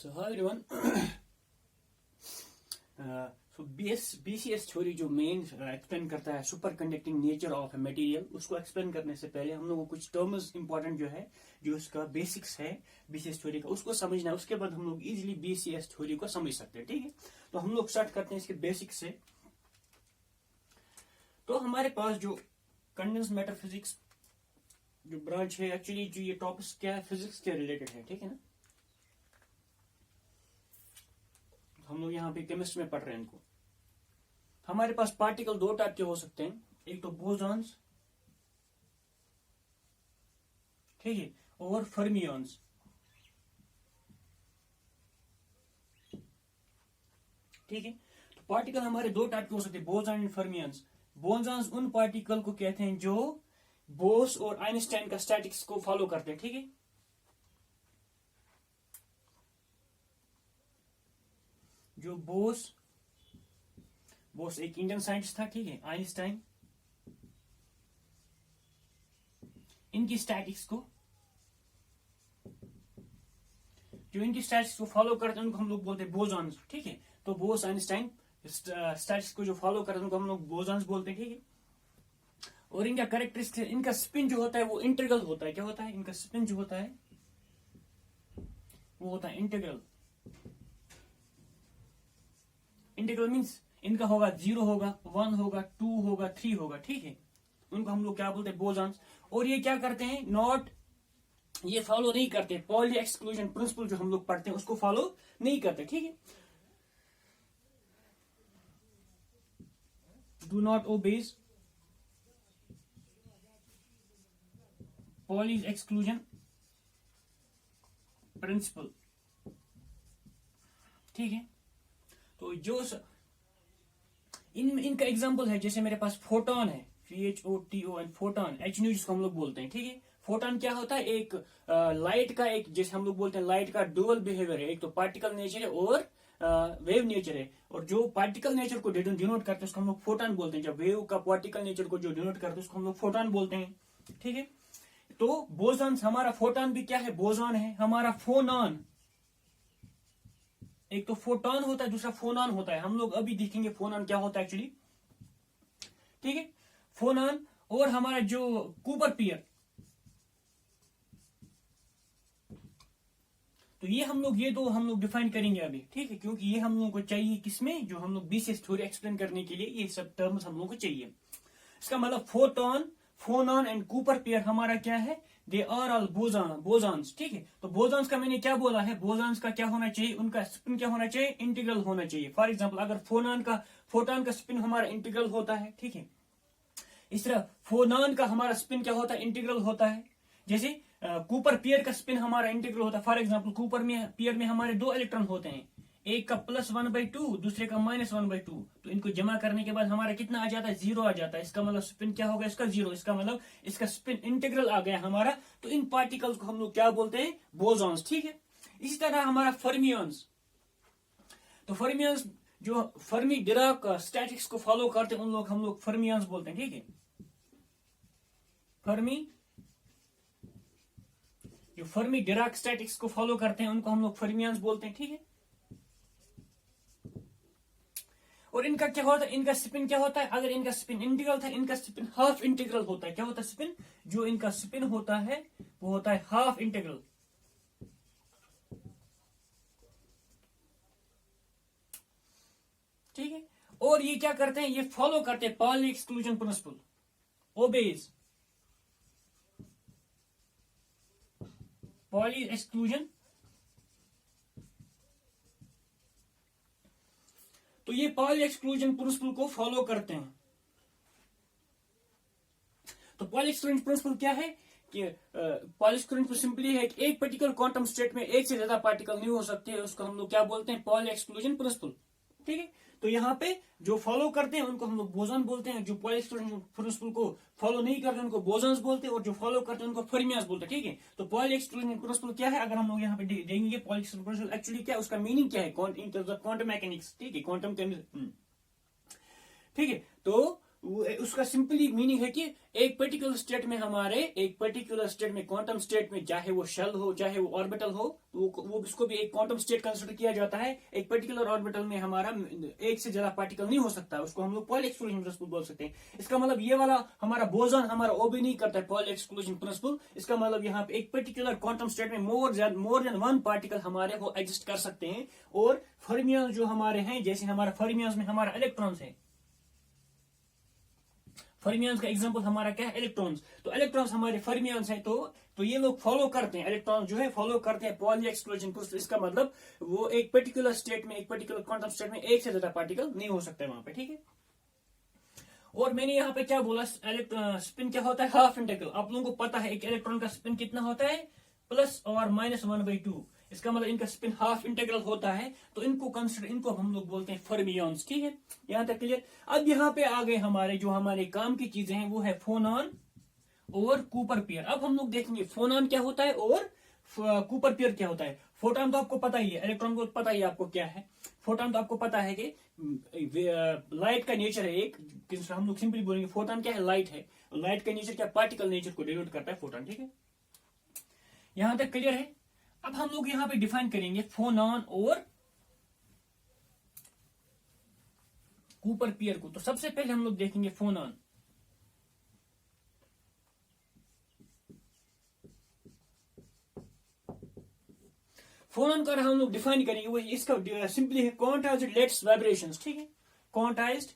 So hi everyone. So BCS theory जो main explain करता है super conducting nature of a material, उसको explain करने से पहले हम लोगों को कुछ टर्म्स इंपॉर्टेंट जो है, जो उसका बेसिक्स है बीसीएस थ्योरी का, उसको समझना है। उसके बाद हम लोग इजीली बीसीएस थ्योरी को समझ सकते हैं। ठीक है, तो हम लोग स्टार्ट करते हैं इसके बेसिक्स से। तो हमारे पास जो कंडेंस मैटर फिजिक्स जो ब्रांच है, एक्चुअली जो ये टॉपिक्स क्या है, फिजिक्स के रिलेटेड है। ठीक है ना, हम लोग यहाँ पे केमिस्ट्री में पढ़ रहे हैं इनको। हमारे पास पार्टिकल दो टाइप के हो सकते हैं, एक तो बोसॉन्स, ठीक है, और फर्मियंस। ठीक है, तो पार्टिकल हमारे दो टाइप के हो सकते हैं, बोसॉन एंड फर्मियंस। बोसॉन्स उन पार्टिकल को कहते हैं जो बोस और आइंस्टाइन का स्टैटिक्स को फॉलो करते हैं। ठीक है, जो बोस एक इंडियन साइंटिस्ट था, ठीक है, आइंस्टाइन, इनकी स्टैटिक्स को फॉलो करते हैं उनको हम लोग बोलते हैं बोसॉन्स। ठीक है, तो बोस आइंस्टाइन स्टैटिक्स को जो फॉलो करते हैं उनको हम लोग बोसॉन्स बोलते हैं। ठीक है, और इनका कैरेक्टरिस्टिक, इनका स्पिन जो होता है वो इंटीग्रल होता है। क्या होता है इनका स्पिन जो होता है, वो होता है इंटीग्रल। इंटीग्रल मीन्स इनका होगा 0 होगा, 1 होगा, 2 होगा, 3 होगा। ठीक है, उनको हम लोग क्या बोलते हैं, बोसॉन्स। और ये क्या करते हैं, ये फॉलो नहीं करते पॉली एक्सक्लूजन प्रिंसिपल जो हम लोग पढ़ते हैं, उसको फॉलो नहीं करते। ठीक है, do not obeys poly exclusion principle. ठीक है, तो जो इनका एग्जांपल है, जैसे मेरे पास फोटोन है, PHOTON, फोटोन, H न्यू जिसको हम लोग बोलते हैं। ठीक है, फोटोन क्या होता है, एक लाइट का, एक जैसे हम लोग बोलते हैं लाइट का डुअल बिहेवियर है, एक तो पार्टिकल नेचर है और वेव नेचर है। और जो पार्टिकल नेचर को डिनोट करते हैं उसको हम लोग फोटोन बोलते हैं। जब वेव का पार्टिकल नेचर को जो डिनोट करते हैं उसको हम लोग फोटोन बोलते हैं। ठीक है, तो बोसॉन्स, हमारा फोटोन भी क्या है, बोसॉन है। हमारा फोनॉन, एक तो फोटोन होता है, दूसरा फोनॉन होता है। हम लोग अभी देखेंगे फोनॉन क्या होता है एक्चुअली। ठीक है, फोनॉन और हमारा जो कूपर पियर, तो ये दो हम लोग डिफाइन करेंगे अभी। ठीक है, क्योंकि ये हम लोगों को चाहिए किसमें, जो हम लोग बीसीएस थ्योरी एक्सप्लेन करने के लिए ये सब टर्म्स हम लोगों को चाहिए। इसका मतलब फोनॉन एंड कूपर पेयर हमारा क्या है, दे आर ऑल बोसॉन्स। ठीक है, तो बोसॉन्स का मैंने क्या बोला है, बोसॉन्स का क्या होना चाहिए, उनका स्पिन क्या होना चाहिए, इंटीग्रल होना चाहिए। फॉर एग्जांपल, अगर फोटोन का स्पिन हमारा इंटीग्रल होता है, ठीक है, इस तरह फोनॉन का हमारा स्पिन क्या होता है, इंटीग्रल होता है। जैसे कूपर पेयर का स्पिन हमारा इंटीग्रल होता है। फॉर एग्जांपल, कूपर पेयर में हमारे दो इलेक्ट्रॉन होते हैं, एक का +1/2, दूसरे का -1/2। तो इनको जमा करने के बाद हमारा कितना आ जाता है, 0 आ जाता है। इसका मतलब स्पिन क्या होगा, इसका 0। इसका मतलब इसका स्पिन इंटीग्रल आ गया हमारा। तो इन पार्टिकल्स को हम लोग क्या बोलते हैं, बोसॉन्स। ठीक है, इसी तरह हमारा फर्मियंस, तो फर्मियंस जो फर्मी डिराक स्टैटिक्स को फॉलो करते हैं उन लोग हम लोग फर्मियंस बोलते हैं। ठीक है, जो फर्मी डिराक स्टैटिक्स को फॉलो करते हैं उनको हम लोग फर्मियंस बोलते हैं। ठीक है, और इनका क्या होता है, इनका स्पिन क्या होता है, अगर इनका स्पिन इंटीग्रल था, इनका स्पिन हाफ इंटीग्रल होता है। क्या होता है स्पिन, जो इनका स्पिन होता है वो होता है हाफ इंटीग्रल। ठीक है, और ये क्या करते हैं, ये फॉलो करते हैं poly exclusion principle, obeys poly exclusion. तो ये पॉली एक्सक्लूजन प्रिंसिपल को फॉलो करते हैं। तो पॉली एक्सक्लूजन प्रिंसिपल क्या है कि पॉली एक्सक्लूजन प्रिंसिपल सिंपली है कि एक पर्टिकुलर क्वांटम स्टेट में एक से ज्यादा पार्टिकल नहीं हो सकते, उसको हम लोग क्या बोलते हैं, पॉली एक्सक्लूजन प्रिंसिपल। ठीक है, तो यहाँ पे जो फॉलो करते हैं उनको हम लोग बोसॉन बोलते हैं, जो पॉली एक्सक्लूजन प्रिंसिपल को फॉलो नहीं करते उनको बोसॉन्स बोलते हैं, और जो फॉलो करते हैं उनको फर्मियंस बोलते हैं। ठीक है, तो पॉली एक्सक्लूजन प्रिंसिपल क्या है, अगर हम लोग यहाँ पे देखेंगे पॉली एक्सक्लूजन प्रिंसिपल एक्चुअली क्या है, उसका मीनिंग क्या है in terms of quantum mechanics. ठीक है, क्वांटम केमिस्ट्री। ठीक है, तो उसका सिंपली मीनिंग है कि एक पर्टिकुलर स्टेट में क्वांटम स्टेट में, चाहे वो शेल हो चाहे वो ऑर्बिटल हो, वो उसको भी एक क्वांटम स्टेट कंसिडर किया जाता है। एक पर्टिकुलर ऑर्बिटल में हमारा एक से ज्यादा पार्टिकल नहीं हो सकता, उसको हम लोग पॉइल एक्सक्लूजन प्रिंसिपल बोल सकते हैं। इसका मतलब ये वाला हमारा बोसॉन हमारा ओबे नहीं करता है पॉइल एक्सक्लूजन प्रिंसिपल। इसका मतलब यहाँ पे एक पर्टिकुलर क्वांटम स्टेट में मोर देन वन पार्टिकल हमारे वो एग्जिस्ट कर सकते हैं। और फर्मियंस जो हमारे हैं, जैसे हमारा फर्मियंस में हमारा इलेक्ट्रॉन्स है, फर्मियंस का एग्जांपल हमारा क्या है, इलेक्ट्रॉन्स। तो इलेक्ट्रॉन्स हमारे फर्मियंस हैं, तो ये लोग फॉलो करते हैं, इलेक्ट्रॉन जो है फॉलो करते हैं पॉइल एक्सक्लूजन प्रिंसिपल। इसका मतलब वो एक पर्टिकुलर स्टेट में, एक पर्टिकुलर क्वांटम स्टेट में एक से ज्यादा पार्टिकल नहीं हो सकता है वहां पे, ठीक है। और मैंने यहाँ पे क्या बोला, स्पिन क्या होता है, हाफ इंटेग्रल। आप लोगों को पता है एक इलेक्ट्रॉन का स्पिन कितना होता है, प्लस और -1/2। इसका मतलब इनका स्पिन हाफ इंटेग्रल होता है, तो इनको हम लोग बोलते हैं फर्मियंस, ठीक है। यहां तक क्लियर। अब यहाँ पे आ गए हमारे काम की चीजें हैं, वो है फोनॉन और कूपर पेयर। अब हम लोग देखेंगे फोनॉन क्या होता है और कूपर पेयर क्या होता है। फोटॉन तो आपको पता ही है, इलेक्ट्रॉन को पता ही है आपको क्या है। फोटॉन तो आपको पता है कि लाइट का नेचर है एक, हम लोग सिंपली बोलेंगे फोटॉन क्या है, लाइट है। लाइट का नेचर क्या, पार्टिकल नेचर को डिनोट करता है फोटॉन, ठीक है। यहां तक क्लियर है। अब हम लोग यहां पे डिफाइन करेंगे फोनॉन और कूपर पेयर को। तो सबसे पहले हम लोग देखेंगे फोनॉन। फोनॉन का हम लोग डिफाइन करेंगे, वो इसका सिंपली है क्वांटाइज्ड लैटिस वाइब्रेशंस, ठीक है। Quantized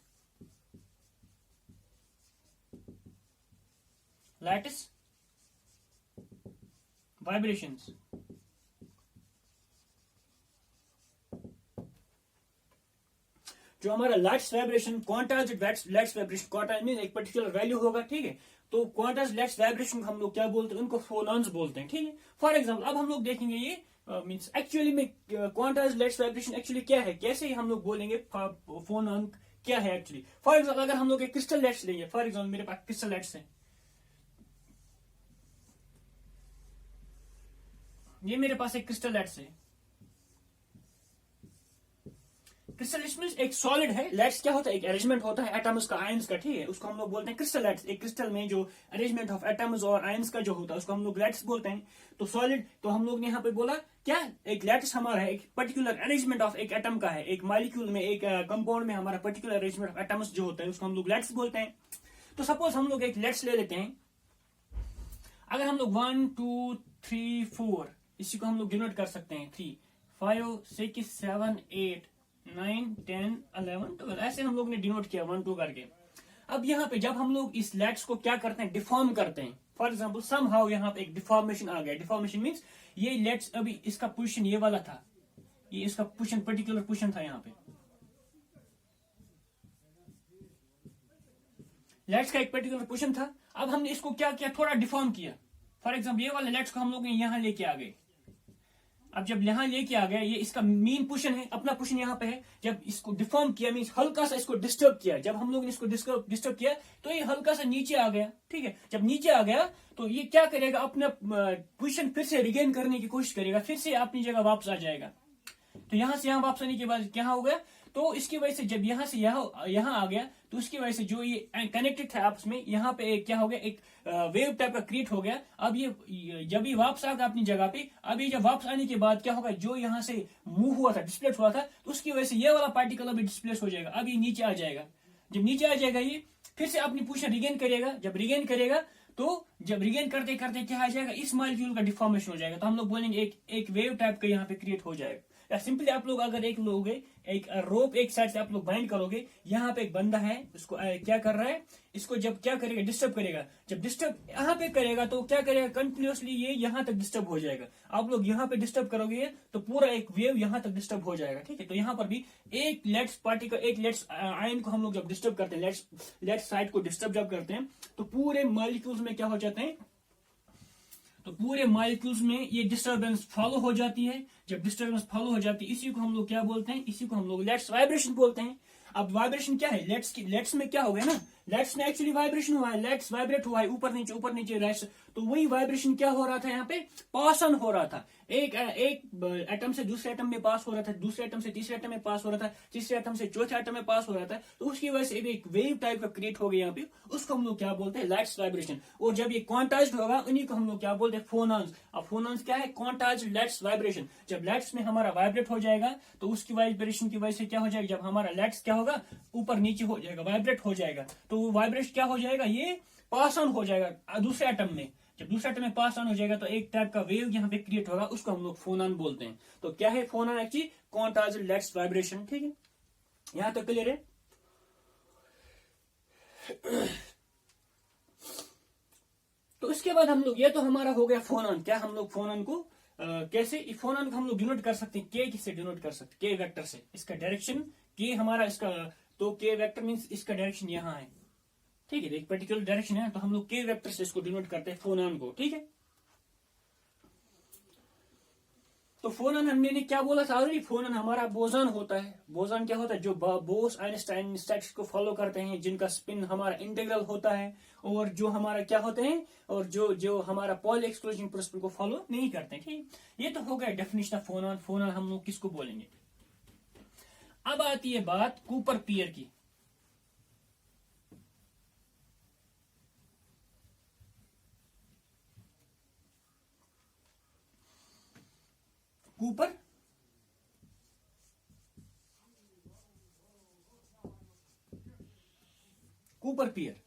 lattice vibrations. जो हमारा lattice vibration, quantized lattice vibration, quantize में एक पर्टिकुलर वैल्यू होगा, ठीक है। तो क्वांटाइज्ड लैटिस वाइब्रेशन हम लोग क्या बोलते हैं, उनको फोनॉन्स बोलते हैं, ठीक है। फॉर एग्जांपल अब हम लोग देखेंगे ये मींस एक्चुअली में क्वांटाइज्ड लैटिस वाइब्रेशन एक्चुअली क्या है, कैसे हम लोग बोलेंगे फोनॉन क्या है एक्चुअली। फॉर एग्जांपल अगर हम लोग एक क्रिस्टल लैट्स लेंगे, फॉर एग्जांपल मेरे पास क्रिस्टल लैट्स है, ये मेरे पास एक क्रिस्टल लैट्स है। क्रिस्टल मींस एक सॉलिड है। लैट्स क्या होता है, एक अरेंजमेंट होता है एटम्स का, आयंस का, ठीक है। उसको हम लोग बोलते हैं क्रिस्टल लैट्स। एक क्रिस्टल में जो अरेंजमेंट ऑफ एटम्स और आयंस का जो होता है उसको हम लोग लैट्स बोलते हैं। तो सॉलिड, तो हम लोग ने यहाँ पे बोला क्या, एक लैट्स हमारा है, एक पर्टिकुलर अरेंजमेंट ऑफ एक एटम का है, एक मॉलिक्यूल में, एक कंपाउंड में हमारा पर्टिकुलर अरेंजमेंट ऑफ एटम्स जो होता है उसको हम लोग लैट्स बोलते हैं। तो सपोज हम लोग एक लैट्स ले लेते हैं। अगर हम लोग 1 2 3 4 इसी को हम लोग डिनोट कर सकते हैं, 3 5 6 7 8 9 10 11 12 ऐसे हम लोग ने डिनोट किया 1 2 करके। अब यहाँ पे जब हम लोग इस लैट्स को क्या करते हैं, डिफॉर्म करते हैं। फॉर एग्जाम्पल समहाउ यहाँ पे एक डिफॉर्मेशन आ गया। डिफॉर्मेशन मीन्स ये लैट्स अभी इसका पोजिशन ये वाला था, ये इसका पोजिशन पर्टिकुलर पोजिशन था यहाँ पे, लैट्स का एक पर्टिकुलर पोजिशन था। अब हमने इसको क्या किया, थोड़ा डिफॉर्म किया। फॉर एग्जाम्पल ये वाले लैट्स को हम लोग यहाँ लेके आ गए। अब जब यहाँ लेके आ गया, ये इसका मेन पोजीशन है, अपना पोजीशन यहाँ पे है। जब इसको डिफॉर्म किया मींस हल्का सा इसको डिस्टर्ब किया, जब हम लोग ने इसको डिस्टर्ब किया तो ये हल्का सा नीचे आ गया, ठीक है। जब नीचे आ गया तो ये क्या करेगा, अपना पोजीशन फिर से रिगेन करने की कोशिश करेगा, फिर से अपनी जगह वापस आ जाएगा। तो यहां से यहां वापस आने के बाद क्या हो गया, तो इसकी वजह से जब यहां से यहां आ गया तो उसकी वजह से जो ये कनेक्टेड था आपस में, यहाँ पे एक क्या हो गया, एक वेव टाइप का क्रिएट हो गया। अब ये जब ये वापस आ गया अपनी जगह पे, अब ये जब वापस आने के बाद क्या होगा, जो यहाँ से मूव हुआ था, डिस्प्लेस हुआ था, तो उसकी वजह से ये वाला पार्टिकल अभी डिस्प्लेस हो जाएगा। अब ये नीचे आ जाएगा। जब नीचे आ जाएगा ये फिर से अपनी पोजीशन रिगेन करेगा। जब रिगेन करेगा तो जब रिगेन करते करते क्या आ जाएगा, इस मॉलिक्यूल का डिफॉर्मेशन हो जाएगा। तो हम लोग बोलेंगे एक वेव टाइप का यहाँ पे क्रिएट हो जाएगा। या सिंपली आप लोग अगर एक लोगे, एक रोप एक साइड से आप लोग बाइंड करोगे, यहाँ पे एक बंदा है, उसको क्या कर रहा है, इसको जब क्या करेगा, डिस्टर्ब करेगा। जब डिस्टर्ब यहाँ पे करेगा तो क्या करेगा, कंटिन्यूअसली ये यहाँ तक डिस्टर्ब हो जाएगा। आप लोग यहाँ पे डिस्टर्ब करोगे तो पूरा एक वेव यहाँ तक डिस्टर्ब हो जाएगा, ठीक है। तो यहाँ पर भी एक लेट्स पार्टिकल, एक लेट्स आयन को हम लोग जब डिस्टर्ब करते हैं, लेट्स साइड को डिस्टर्ब जब करते हैं तो पूरे मॉलिक्यूल्स में क्या हो जाते हैं, तो पूरे मॉलिक्यूल्स में ये डिस्टर्बेंस फॉलो हो जाती है। जब डिस्टर्बेंस फॉलो हो जाती है, इसी को हम लोग क्या बोलते हैं, इसी को हम लोग लेट्स वाइब्रेशन बोलते हैं। अब वाइब्रेशन क्या है, लेट्स में क्या हो गया ना, लेट्स में एक्चुअली वाइब्रेशन हुआ है, लेट्स वाइब्रेट हुआ है, ऊपर नीचे तो वही वाइब्रेशन क्या हो रहा था, यहाँ पे पास ऑन हो रहा था। एक एटम से दूसरे एटम में पास हो रहा था, दूसरे एटम से तीसरे एटम में पास हो रहा था, तीसरे एटम से चौथे एटम में पास हो रहा था। तो उसकी वजह से एक वेव टाइप का क्रिएट हो गया यहाँ पे, उसको हम लोग क्या बोलते हैं, लैट्स वाइब्रेशन। और जब ये क्वांटाइज्ड होगा उन्हीं को हम लोग क्या बोलते हैं, फोनॉन्स। अब फोनॉन्स क्या है, क्वांटाइज्ड लैट्स वाइब्रेशन। जब लैट्स में हमारा वाइब्रेट हो जाएगा तो उसकी वाइब्रेशन की वजह से क्या हो जाएगा, जब हमारा लैट्स क्या होगा, ऊपर नीचे हो जाएगा, वाइब्रेट हो जाएगा, तो वो वाइब्रेट क्या हो जाएगा, ये पास ऑन हो जाएगा दूसरे एटम में। जब दूसरे एटम में पास ऑन हो जाएगा तो एक टाइप का वेव यहाँ पे क्रिएट होगा, उसको हम लोग फोनॉन बोलते हैं। तो क्या है फोनॉन, एक्चुअली क्वांटाइज्ड लैट्स वाइब्रेशन। ठीक है, यहां तक क्लियर है। तो इसके बाद हम लोग, ये तो हमारा हो गया फोनॉन। क्या हम लोग फोनॉन को कैसे, फोनॉन को हम लोग डिनोट कर सकते हैं, के किससे डिनोट कर सकते हैं, के वेक्टर से। इसका डायरेक्शन के हमारा, इसका तो के वेक्टर मींस इसका डायरेक्शन यहाँ है, ठीक है, एक पर्टिकुलर डायरेक्शन है, तो हम लोग के वेक्टर से इसको डिनोट करते हैं फोनॉन को। ठीक है, तो फोनॉन हमने क्या बोला था ऑलरेडी, फोनॉन हमारा बोसॉन होता है। बोसॉन क्या होता है, जो बोस आइंस्टाइन स्टैट्स को फॉलो करते हैं, जिनका स्पिन हमारा इंटीग्रल होता है, और जो हमारा क्या होते हैं, और जो जो हमारा पॉली एक्सक्लूजन प्रिंसिपल को फॉलो नहीं करते हैं। ठीक, ये तो हो गया डेफिनेशन ऑफ फोनॉन। फोनॉन हम लोग किसको बोलेंगे। अब आती है बात कूपर पियर की। कूपर कूपर पियर,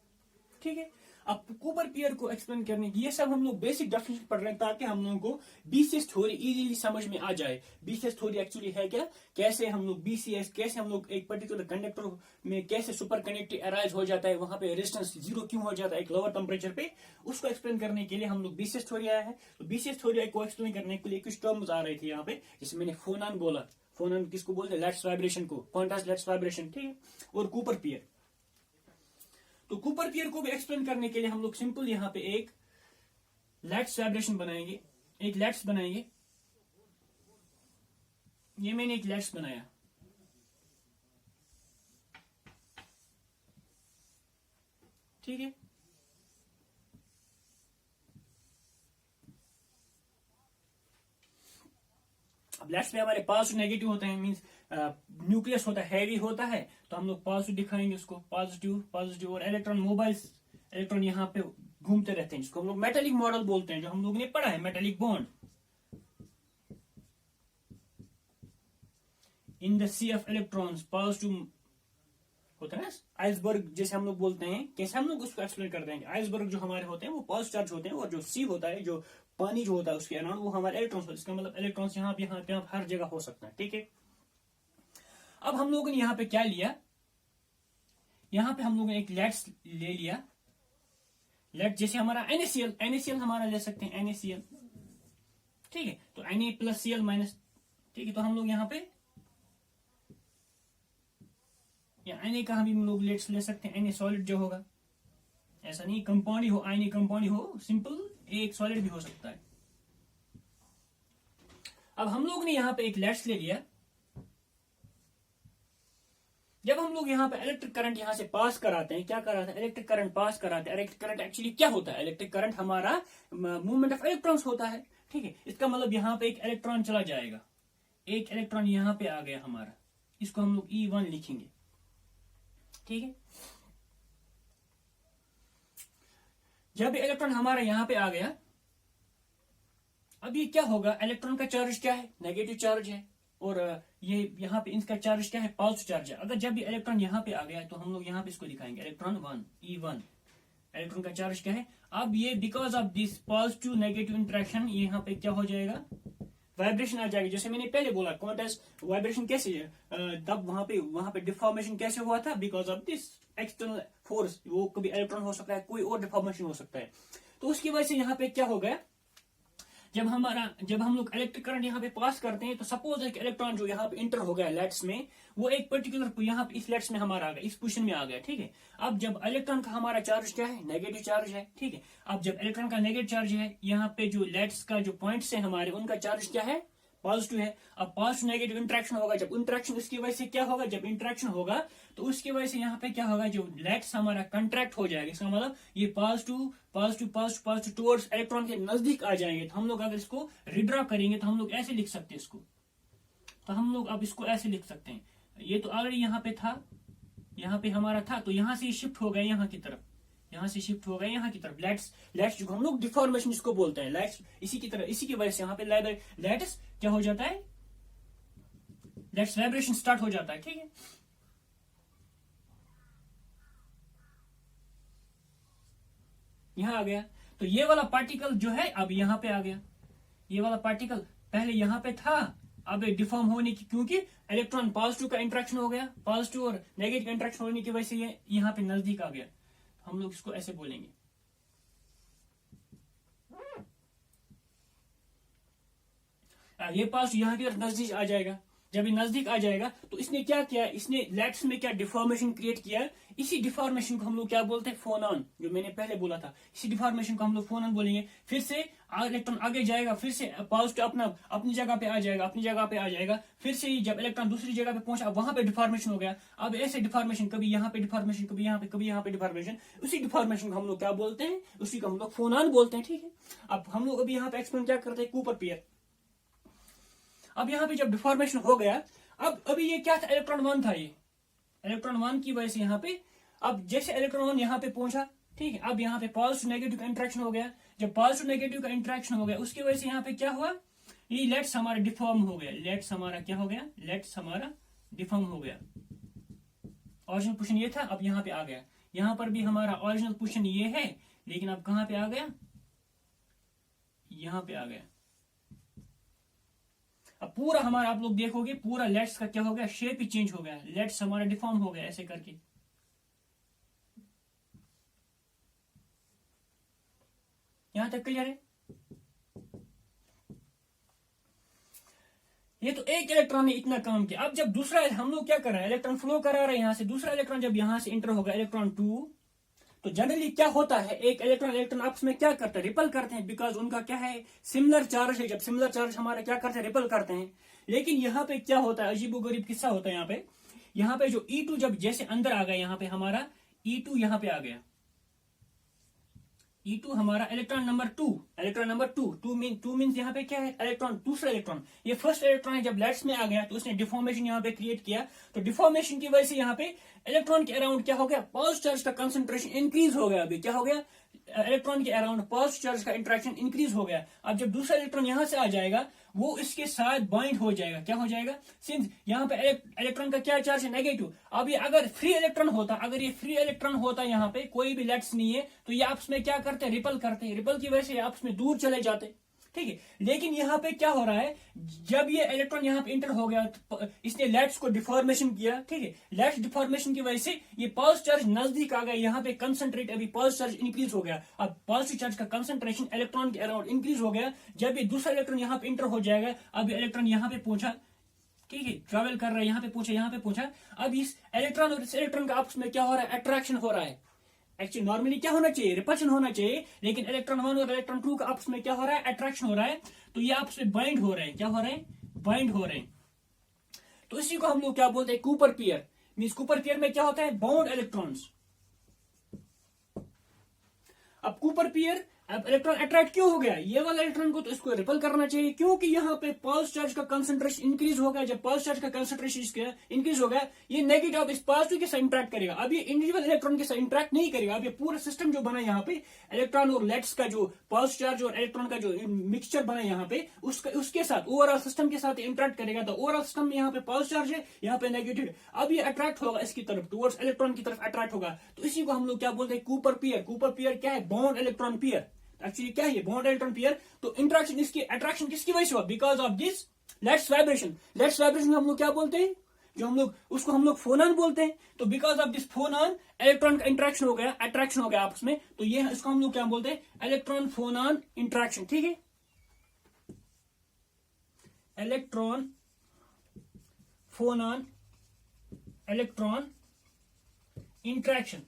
ठीक है। अब कूपर पियर को एक्सप्लेन करने की, ये सब हम लोग बेसिक डेफिनेशन पढ़ रहे हैं ताकि हम लोगों को बीसीएस थ्योरी इजीली समझ में आ जाए। बीसीएस थ्योरी एक्चुअली है क्या, कैसे हम लोग बीसीएस, कैसे हम लोग एक पर्टिकुलर कंडक्टर में कैसे सुपर कंडक्टिविटी अराइज हो जाता है, वहां पे रेजिस्टेंस जीरो क्यों हो जाता है एक लोअर टेम्परेचर पे, उसको एक्सप्लेन करने के लिए हम लोग बीसीएस थ्योरी आया है। तो बीसीएस थ्योरी को एक्सप्लेन करने के लिए कुछ टर्म्स आ रही थी यहाँ पे, जैसे मैंने फोनॉन बोला, फोनॉन किसको बोलते हैं, लैट्स वाइब्रेशन को, क्वांटाइज्ड लैट्स वाइब्रेशन, ठीक है, और कूपर पियर। तो कूपर पियर को भी एक्सप्लेन करने के लिए हम लोग सिंपल यहाँ पे एक लैट्स वाइब्रेशन बनाएंगे, एक लैट्स बनाएंगे। ये मैंने एक लैट्स बनाया, ठीक है। अब लैट्स में हमारे पॉजिटिव नेगेटिव होते हैं, मींस न्यूक्लियस होता है, हैवी होता है, तो हम लोग पॉजिटिव दिखाएंगे उसको, पॉजिटिव पॉजिटिव। और इलेक्ट्रॉन मोबाइल्स, इलेक्ट्रॉन यहाँ पे घूमते रहते हैं, जिसको हम लोग मेटेलिक मॉडल बोलते हैं, जो हम लोग ने पढ़ा है, metallic bond in the sea of electrons, positive होता है ना, आइसबर्ग जैसे हम लोग बोलते हैं। कैसे हम लोग उसको एक्सप्लेन कर देंगे, आइसबर्ग जो हमारे होते हैं वो पॉजिटिव चार्ज होते हैं, और जो सी होता है, जो पानी जो होता है उसके अराउंड, वो हमारे इलेक्ट्रॉन्स होते हैं। इसका मतलब इलेक्ट्रॉन्स यहाँ पे हर जगह हो सकता है, ठीक है। अब हम लोगों ने यहाँ पे क्या लिया, यहाँ पे हम लोगों ने एक लैट्स ले लिया, लेट जैसे हमारा NaCl, NaCl हमारा ले सकते हैं NaCl, ठीक है। तो Na प्लस Cl माइनस, ठीक है। तो हम लोग यहाँ पे या Na का हम लोग लेट्स ले सकते हैं, Na सॉलिड जो होगा, ऐसा नहीं कंपाउंड ही हो, Na कंपाउंड ही हो, सिंपल एक सॉलिड भी हो सकता है। अब हम लोग ने यहाँ पे एक लेट्स ले लिया। जब हम लोग यहाँ पे इलेक्ट्रिक करंट यहाँ से पास कराते हैं, क्या कराते हैं, इलेक्ट्रिक करंट पास कराते हैं। इलेक्ट्रिक करंट एक्चुअली क्या होता है, इलेक्ट्रिक करंट हमारा मूवमेंट ऑफ इलेक्ट्रॉन्स होता है, ठीक है। इसका मतलब यहाँ पे एक इलेक्ट्रॉन चला जाएगा, एक इलेक्ट्रॉन यहाँ पे आ गया हमारा, इसको हम लोग E1 लिखेंगे, ठीक है। जब इलेक्ट्रॉन हमारा यहाँ पे आ गया, अब ये क्या होगा, इलेक्ट्रॉन का चार्ज क्या है, नेगेटिव चार्ज है, और ये यहाँ पे इनका चार्ज क्या है, पॉजिटिव चार्ज है। अगर जब भी इलेक्ट्रॉन यहाँ पे आ गया तो हम लोग यहाँ पे इसको दिखाएंगे इलेक्ट्रॉन 1, E1, इलेक्ट्रॉन का चार्ज क्या है। अब ये because of this positive negative interaction, ये यहाँ पे क्या हो जाएगा, वाइब्रेशन आ जाएगी। जैसे मैंने पहले बोला, क्वांटाइज्ड वाइब्रेशन कैसे, तब वहां पे डिफॉर्मेशन कैसे हुआ था, because of this external force. वो कभी इलेक्ट्रॉन हो सकता है, कोई और डिफॉर्मेशन हो सकता है। तो उसकी वजह से यहाँ पे क्या हो गया, जब हम लोग इलेक्ट्रिक करंट यहाँ पे पास करते हैं, तो सपोज एक इलेक्ट्रॉन जो यहाँ पे इंटर हो गया लैट्स में, वो एक पर्टिकुलर यहाँ पे इस लैट्स में हमारा आ गया, इस पोजीशन में आ गया, ठीक है। अब जब इलेक्ट्रॉन का हमारा चार्ज क्या है, नेगेटिव चार्ज है, ठीक है। अब जब इलेक्ट्रॉन का नेगेटिव चार्ज है, यहाँ पे जो लैट्स का जो पॉइंट्स है हमारे, उनका चार्ज क्या है, पॉजिटिव है। अब पॉजिटिव नेगेटिव इंट्रैक्शन होगा, जब इंट्रैक्शन उसकी वजह से क्या होगा, जब इंट्रैक्शन होगा तो उसकी वजह से यहाँ पे क्या होगा, जो लेट्स हमारा कंट्रैक्ट हो जाएगा। इसका मतलब ये positive positive positive positive towards electron के नजदीक आ जाएंगे। तो हम लोग अगर इसको रिड्रॉ करेंगे तो हम लोग ऐसे लिख सकते हैं इसको, तो हम लोग अब इसको ऐसे लिख सकते हैं, ये तो ऑलरेडी यहाँ पे था, यहाँ पे हमारा था, तो यहाँ से शिफ्ट हो गया यहाँ की तरफ, यहाँ से शिफ्ट हो गया यहाँ की तरफ। लेट्स जो हम लोग डिफॉर्मेशन इसको बोलते हैं, लेट्स इसी की तरह, इसी की वजह से यहाँ पे लेट्स क्या हो जाता है, लेट्स वाइब्रेशन स्टार्ट हो जाता है। ठीक है, यहाँ आ गया, तो ये वाला पार्टिकल जो है अब यहाँ पे आ गया। ये वाला पार्टिकल पहले यहाँ पे था, अब डिफॉर्म होने की, क्योंकि इलेक्ट्रॉन पॉजिटिव का इंट्रैक्शन हो गया, पॉजिटिव और नेगेटिव इंट्रैक्शन होने की वजह से ये यहाँ पे नजदीक आ गया। हम लोग इसको ऐसे बोलेंगे, ये पॉजिटिव यहाँ की तरफ नजदीक आ जाएगा। जब ये नजदीक आ जाएगा तो इसने क्या किया, इसने लेट्स में क्या डिफॉर्मेशन क्रिएट किया। इसी डिफॉर्मेशन को हम लोग क्या बोलते हैं, फोनॉन, जो मैंने पहले बोला था। इसी डिफॉर्मेशन को हम लोग फोनॉन बोलेंगे। फिर से इलेक्ट्रॉन आगे जाएगा, फिर से पॉजिटिव अपनी जगह पे आ जाएगा, अपनी जगह पे आ जाएगा। फिर से जब इलेक्ट्रॉन दूसरी जगह पे पहुंचा, वहां पे डिफॉर्मेशन हो गया। अब ऐसे डिफॉर्मेशन, कभी यहाँ पे डिफॉर्मेशन, कभी यहाँ पे, कभी यहाँ पे डिफॉर्मेशन, उसी डिफॉर्मेशन को हम लोग क्या बोलते हैं, उसी को हम लोग फोनॉन बोलते हैं। ठीक है, अब हम लोग अभी यहाँ पे एक्सपेरिमेंट क्या करते हैं, कूपर पेयर। अब यहाँ पे जब डिफॉर्मेशन हो गया, अब अभी ये क्या था, इलेक्ट्रॉन 1 था। ये इलेक्ट्रॉन 1 की वजह से यहाँ पे, अब जैसे इलेक्ट्रॉन 1 यहाँ पे पहुंचा, ठीक है, अब यहाँ पे पॉजिटिव नेगेटिव का इंट्रैक्शन हो गया। जब पॉजिटिव नेगेटिव का इंट्रैक्शन हो गया, उसकी वजह से यहाँ पे क्या हुआ, ये लेट्स हमारा डिफॉर्म हो गया। लेट्स हमारा क्या हो गया, लेट्स हमारा डिफॉर्म हो गया। ओरिजिनल पोजीशन ये था, अब यहाँ पे आ गया। यहाँ पर भी हमारा ओरिजिनल पोजीशन ये है, लेकिन अब कहाँ पे आ गया, यहाँ पे आ गया। अब पूरा हमारा, आप लोग देखोगे, पूरा लेट्स का क्या हो गया, शेप ही चेंज हो गया। लेट्स हमारा डिफॉर्म हो गया ऐसे करके। यहां तक क्लियर है। ये तो एक इलेक्ट्रॉन ने इतना काम किया। अब जब दूसरा हम लोग क्या कर रहे हैं, इलेक्ट्रॉन फ्लो करा रहे हैं यहां से, दूसरा इलेक्ट्रॉन जब यहां से इंटर होगा, इलेक्ट्रॉन 2, तो जनरली क्या होता है, एक इलेक्ट्रॉन इलेक्ट्रॉन आपस में क्या करते हैं, रिपल करते हैं, बिकॉज उनका क्या है, सिमिलर चार्ज है। जब सिमिलर चार्ज हमारे क्या करते हैं, रिपल करते हैं। लेकिन यहाँ पे क्या होता है, अजीबोगरीब किस्सा होता है यहाँ पे जो E2 जब जैसे अंदर आ गया, यहाँ पे हमारा E2 यहाँ पे आ गया। E2 हमारा electron number 2, electron number 2 means यहाँ पे क्या है, इलेक्ट्रॉन, दूसरा इलेक्ट्रॉन। ये फर्स्ट इलेक्ट्रॉन है, जब लेट्स में आ गया तो उसने डिफॉर्मेशन यहाँ पे क्रिएट किया। तो डिफॉर्मेशन की वजह से यहाँ पे इलेक्ट्रॉन के अराउंड क्या हो गया, पॉजिटिव चार्ज का कंसंट्रेशन इंक्रीज हो गया। अभी क्या हो गया, इलेक्ट्रॉन के अराउंड पॉजिटिव चार्ज का इंट्रैक्शन इंक्रीज हो गया। अब जब दूसरा इलेक्ट्रॉन यहां से आ जाएगा, वो इसके साथ बाइंड हो जाएगा। क्या हो जाएगा, सिंस यहाँ पे इलेक्ट्रॉन का क्या चार्ज है, नेगेटिव। अब ये अगर फ्री इलेक्ट्रॉन होता, अगर ये फ्री इलेक्ट्रॉन होता, यहाँ पे कोई भी लेट्स नहीं है, तो ये आपस में क्या करते हैं, रिपल करते हैं। रिपल की वजह से आपस में दूर चले जाते, ठीक है। लेकिन यहाँ पे क्या हो रहा है, जब ये इलेक्ट्रॉन यहाँ पे इंटर हो गया, तो इसने लेट्स को डिफॉर्मेशन किया, ठीक है। लेट्स डिफॉर्मेशन की वजह से ये पॉजिटिव चार्ज नजदीक आ गया, यहाँ पे कंसंट्रेट, अभी पॉजिटिव चार्ज इंक्रीज हो गया। अब पॉजिटिव चार्ज का कंसंट्रेशन इलेक्ट्रॉन के अराउंड इंक्रीज हो गया। जब ये दूसरा इलेक्ट्रॉन यहाँ पे इंटर हो जाएगा, अब इलेक्ट्रॉन यहाँ पे पहुंचा, ठीक है, ट्रेवल कर रहा है, यहाँ पे पहुंचा, यहाँ पे पहुंचा। अब इस इलेक्ट्रॉन और इस इलेक्ट्रॉन का आपस में क्या हो रहा है, अट्रैक्शन हो रहा है। एक्चुअली नॉर्मली क्या होना चाहिए, रिपल्शन होना चाहिए, लेकिन इलेक्ट्रॉन 1 और इलेक्ट्रॉन 2 का आपस में क्या हो रहा है, अट्रैक्शन हो रहा है। तो ये आपस में बाइंड हो रहे हैं। क्या हो रहे हैं, बाइंड हो रहे हैं। तो इसी को हम लोग क्या बोलते हैं, Cooper pair. Means Cooper pair में क्या होता है, बाउंड इलेक्ट्रॉन्स। अब कूपर पेयर, अब इलेक्ट्रॉन अट्रैक्ट क्यों हो गया, ये वाला इलेक्ट्रॉन को तो इसको रिपल करना चाहिए, क्योंकि यहाँ पे पॉजिटिव चार्ज का कंसंट्रेशन इंक्रीज हो गया। जब पॉजिटिव चार्ज का कंसंट्रेशन इंक्रीज हो गया, ये नेगेटिव अब इस पॉजिटिव के साथ इंटरेक्ट करेगा। अब ये इंडिविजुअल इलेक्ट्रॉन के साथ इंटरेक्ट नहीं करेगा। अब ये पूरा सिस्टम जो बना यहाँ पे, इलेक्ट्रॉन और लेट्स का जो पॉजिटिव चार्ज और इलेक्ट्रॉन का जो मिक्सचर बना यहाँ पे, उसके साथ ओवरऑल सिस्टम के साथ इंटरेक्ट करेगा। तो ओवरऑल सिस्टम में यहाँ पे पॉजिटिव चार्ज है, यहाँ पे नेगेटिव। अब ये अट्रैक्ट होगा इसकी तरफ, टुवर्ड्स इलेक्ट्रॉन की तरफ अट्रैक्ट होगा। तो इसी को हम लोग क्या बोलते हैं, कूपर पेयर। कूपर पेयर क्या है, बाउंड इलेक्ट्रॉन पेयर। एक्चुअली क्या है, बॉन्ड इलेक्ट्रॉन पेयर। तो इंट्रैक्शन, इसकी अट्रैक्शन किसकी वजह से हुआ, because of this let's vibration. Let's vibration हम लोग क्या बोलते हैं, जो हम लोग उसको हम लोग फोनॉन बोलते हैं। तो बिकॉज ऑफ दिस फोनॉन इलेक्ट्रॉन का इंट्रैक्शन हो गया, अट्रैक्शन हो गया आपस में। तो ये इसको हम लोग क्या बोलते हैं, इलेक्ट्रॉन फोनॉन इंट्रैक्शन, ठीक है। Electron phonon electron interaction.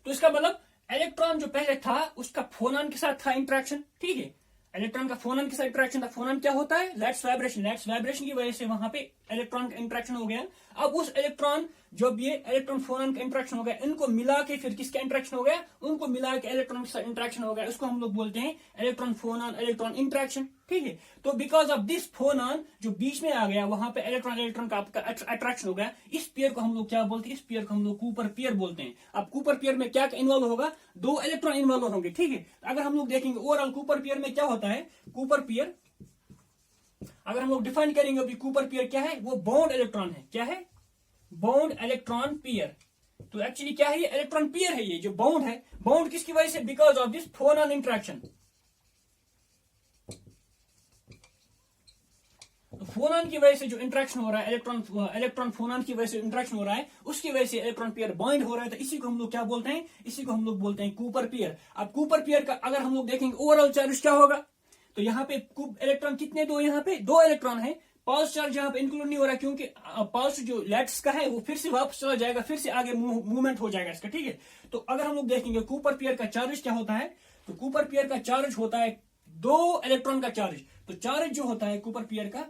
तो इसका मतलब इलेक्ट्रॉन जो पहले था उसका फोनॉन के साथ था इंट्रैक्शन, ठीक है। इलेक्ट्रॉन का फोनन के साथ इंटरेक्शन था। फोनन क्या होता है? Let's vibration. लेट्स वाइब्रेशन की वजह से वहां पे इलेक्ट्रॉन का इंटरेक्शन हो गया। अब उस इलेक्ट्रॉन, जब ये इलेक्ट्रॉन फोनन का इंटरेक्शन हो गया, इनको मिला के फिर किसका इंटरेक्शन हो गया? उनको मिला के इलेक्ट्रॉन के साथ इंटरेक्शन हो गया। उसको हम लोग बोलते हैं इलेक्ट्रॉन फोनन इलेक्ट्रॉन इंटरेक्शन। ठीक है, तो बिकॉज ऑफ दिस फोनन जो बीच में आ गया, वहां पे इलेक्ट्रॉन इलेक्ट्रॉन का आपका अट्रैक्शन हो गया। इस पेयर को हम लोग क्या बोलते हैं? इस पेयर को हम लोग कूपर पेयर बोलते हैं। अब कूपर पेयर में क्या इन्वॉल्व होगा? 2 इलेक्ट्रॉन इन्वॉल्व होंगे। ठीक है, अगर हम लोग देखेंगे ओवरऑल कूपर पेयर में क्या होता है, कूपर पेयर अगर हम लोग डिफाइन करेंगे अभी, कूपर पेयर क्या है? वो बॉन्ड इलेक्ट्रॉन है। क्या है? Bond electron pair. तो एक्चुअली क्या है? ये इलेक्ट्रॉन पेयर है, ये जो बॉन्ड है। बॉन्ड किसकी वजह से? Because of this phonon interaction. तो फोनन की वजह से जो इंटरेक्शन हो रहा है, इलेक्ट्रॉन फोनन की वजह से इंटरेक्शन हो रहा है, उसकी वजह से इलेक्ट्रॉन पेयर बॉन्ड हो रहा है। तो इसी को हम लोग क्या बोलते हैं? इसी को हम लोग बोलते हैं कूपर पेयर। अब कूपर पेयर का अगर हम लोग देखेंगे ओवरऑल चार्ज क्या होगा, तो यहाँ पे इलेक्ट्रॉन कितने? 2। यहाँ पे 2 इलेक्ट्रॉन है। पॉजिटिव चार्ज यहाँ पे इंक्लूड नहीं हो रहा, क्योंकि पॉजिटिव जो लैट्स का है वो फिर से वापस चला जाएगा, फिर से आगे मूवमेंट हो जाएगा इसका। ठीक है, तो अगर हम लोग देखेंगे कूपर पेयर का चार्ज क्या होता है, तो कूपर पेयर का चार्ज होता है 2 इलेक्ट्रॉन का चार्ज। तो चार्ज जो होता है कूपर पेयर का,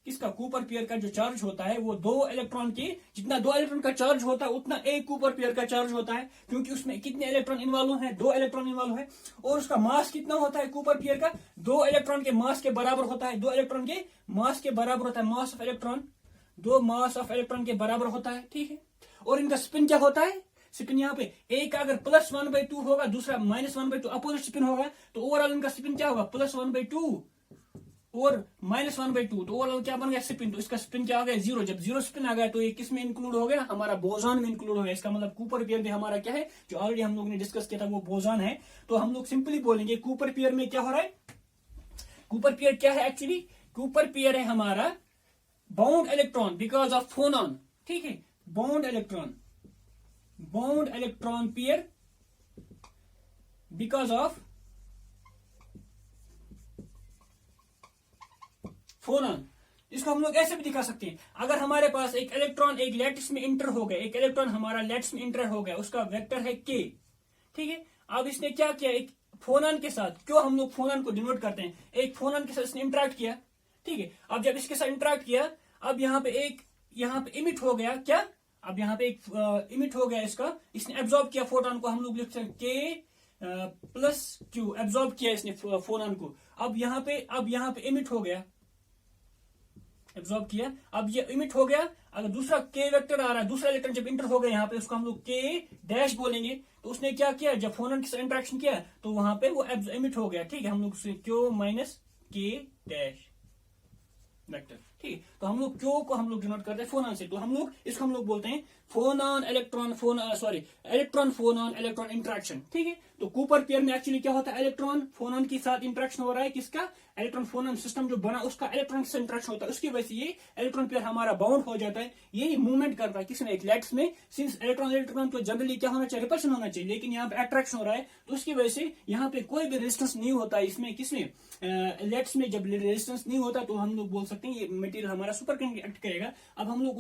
किसका? कूपर पेयर का जो चार्ज होता है वो 2 इलेक्ट्रॉन की, जितना 2 इलेक्ट्रॉन का चार्ज होता है उतना एक कूपर पेयर का चार्ज होता है, क्योंकि उसमें कितने इलेक्ट्रॉन इन्वॉल्व है? 2 इलेक्ट्रॉन इन्वॉल्व है। और उसका मास कितना होता है कूपर पेयर का? 2 इलेक्ट्रॉन के मास के बराबर होता है। 2 इलेक्ट्रॉन के मास के बराबर होता है। Mass of electron 2 mass of electron के बराबर होता है। ठीक है, और इनका स्पिन क्या होता है? स्पिन यहाँ पे एक अगर +1/2 होगा, दूसरा -1/2, अपोजिट स्पिन होगा, तो ओवरऑल इनका स्पिन क्या होगा? +1/2 और -1/2। तो ओवरऑल क्या बन गया? स्पिन। तो इसका स्पिन क्या आ गया? 0। जब 0 स्पिन आ गया तो ये किस में इंक्लूड हो गया? हमारा बोसॉन में इंक्लूड हो गया। इसका मतलब कूपर पेयर में हमारा क्या है, जो ऑलरेडी हम लोग ने डिस्कस किया था, वो बोसॉन है। तो हम लोग सिंपली बोलेंगे कूपर पेयर में क्या हो रहा है? कूपर पेयर क्या है एक्चुअली? कूपर पेयर है हमारा bound electron because of phonon. ठीक है, bound electron pair because of phonon. इसको हम लोग ऐसे भी दिखा सकते हैं, अगर हमारे पास एक इलेक्ट्रॉन एक लैटिस में इंटर हो गया, एक इलेक्ट्रॉन हमारा लैटिस में इंटर हो गया, उसका वेक्टर है k। ठीक है, अब इसने क्या किया? एक फोनॉन के साथ, क्यों हम लोग फोनॉन को डिनोट करते हैं? एक फोनॉन के साथ इसने इंटरेक्ट किया। ठीक है, अब जब इसके साथ इंटरेक्ट किया, अब यहाँ पे इमिट हो गया क्या? अब यहाँ पे एक इमिट हो गया इसका, इसने एब्जॉर्ब किया फोटोन को। हम लोग लिखते हैं k+q, एब्जॉर्ब किया इसने फोनॉन को। अब यहाँ पे इमिट हो गया, एब्जॉर्ब किया। अब ये इमिट हो गया। अगर दूसरा k वेक्टर आ रहा है, दूसरा इलेक्ट्रॉन जब इंटर हो गया यहाँ पे, उसको हम लोग k' बोलेंगे। तो उसने क्या किया? जब फोनॉन के साथ इंटरेक्शन किया तो वहां पे वो इमिट हो गया। ठीक है, हम लोग q-k' वेक्टर। ठीक है, तो हम लोग क्यू को हम लोग डिनोट करते हैं फोनॉन से। तो हम लोग इसको हम लोग बोलते हैं इलेक्ट्रॉन फोनॉन इलेक्ट्रॉन इंटरेक्शन। ठीक है, तो कूपर पेयर में एक्चुअली क्या होता है? इलेक्ट्रॉन फोनॉन के साथ इंटरेक्शन हो रहा है। किसका? इलेक्ट्रॉन फोनॉन सिस्टम जो बना उसका इलेक्ट्रॉन के साथ इंटरेक्शन होता है, उसकी वजह से ये इलेक्ट्रॉन पेयर हमारा बाउंड हो जाता है। यही मूवमेंट करता है किसमें? एक लैट्स में। सिंस इलेक्ट्रॉन को जनरली क्या होना चाहिए? रिपल्शन होना चाहिए, लेकिन यहाँ पे अट्रैक्शन हो रहा है, तो उसकी वजह से यहाँ पे कोई भी रेजिस्टेंस नहीं होता है। इसमें किसमें? लैट्स में जब रेजिस्टेंस नहीं होता तो हम लोग बोल सकते हैं ये मटेरियल हमारा सुपर कंडक्ट करेगा। अब हम लोग